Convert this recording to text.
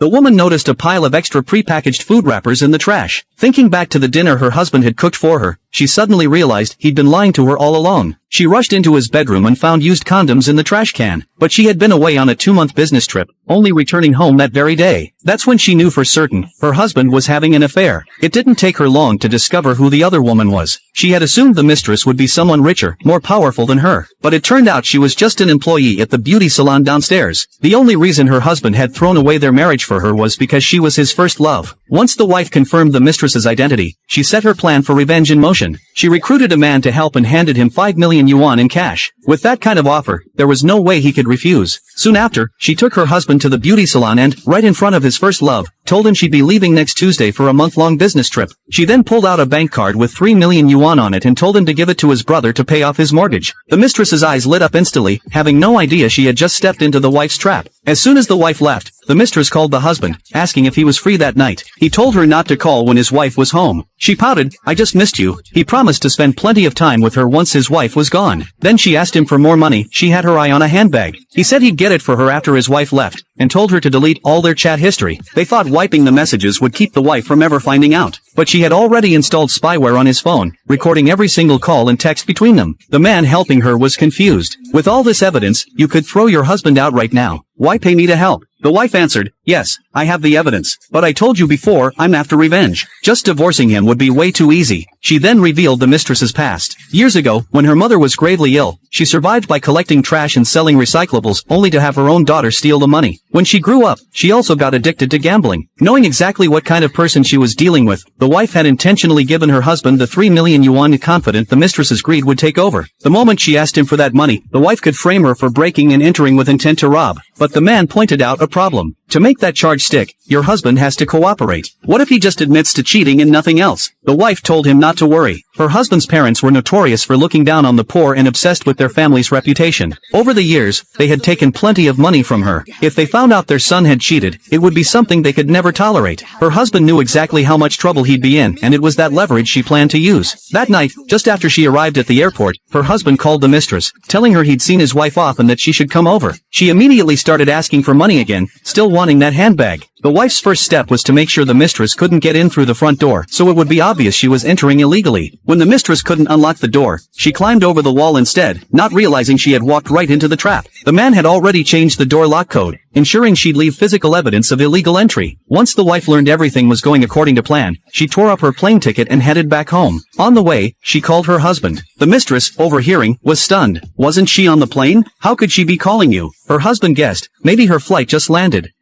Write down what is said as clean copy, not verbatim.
The woman noticed a pile of extra prepackaged food wrappers in the trash. Thinking back to the dinner her husband had cooked for her, she suddenly realized he'd been lying to her all along. She rushed into his bedroom and found used condoms in the trash can. But she had been away on a 2-month business trip, only returning home that very day. That's when she knew for certain her husband was having an affair. It didn't take her long to discover who the other woman was. She had assumed the mistress would be someone richer, more powerful than her. But it turned out she was just an employee at the beauty salon downstairs. The only reason her husband had thrown away their marriage for her was because she was his first love. Once the wife confirmed the mistress's identity, she set her plan for revenge in motion. She recruited a man to help and handed him 5 million yuan in cash. With that kind of offer, there was no way he could refuse. Soon after, she took her husband to the beauty salon and, right in front of his first love, told him she'd be leaving next Tuesday for a month-long business trip. She then pulled out a bank card with 3 million yuan on it and told him to give it to his brother to pay off his mortgage. The mistress's eyes lit up instantly, having no idea she had just stepped into the wife's trap. As soon as the wife left, the mistress called the husband, asking if he was free that night. He told her not to call when his wife was home. She pouted, "I just missed you." He promised to spend plenty of time with her once his wife was gone. Then she asked him for more money. She had her eye on a handbag. He said he'd get it for her after his wife left, and told her to delete all their chat history. They thought wiping the messages would keep the wife from ever finding out. But she had already installed spyware on his phone, recording every single call and text between them. The man helping her was confused. "With all this evidence, you could throw your husband out right now. Why pay me to help?" The wife answered, "Yes, I have the evidence. But I told you before, I'm after revenge. Just divorcing him would be way too easy." She then revealed the mistress's past. Years ago, when her mother was gravely ill, she survived by collecting trash and selling recyclables, only to have her own daughter steal the money. When she grew up, she also got addicted to gambling. Knowing exactly what kind of person she was dealing with, the wife had intentionally given her husband the 3 million yuan confident the mistress's greed would take over. The moment she asked him for that money, the wife could frame her for breaking and entering with intent to rob. But the man pointed out a problem. To make that charge stick, your husband has to cooperate. What if he just admits to cheating and nothing else? The wife told him not to worry. Her husband's parents were notorious for looking down on the poor and obsessed with their family's reputation. Over the years, they had taken plenty of money from her. If they found out their son had cheated, it would be something they could never tolerate. Her husband knew exactly how much trouble he'd be in, and it was that leverage she planned to use. That night, just after she arrived at the airport, her husband called the mistress, telling her he'd seen his wife off and that she should come over. She immediately started asking for money again, still wanting that handbag. The wife's first step was to make sure the mistress couldn't get in through the front door, so it would be obvious she was entering illegally. When the mistress couldn't unlock the door, she climbed over the wall instead, not realizing she had walked right into the trap. The man had already changed the door lock code, ensuring she'd leave physical evidence of illegal entry. Once the wife learned everything was going according to plan, she tore up her plane ticket and headed back home. On the way, she called her husband. The mistress, overhearing, was stunned. "Wasn't she on the plane? How could she be calling you?" Her husband guessed, maybe her flight just landed.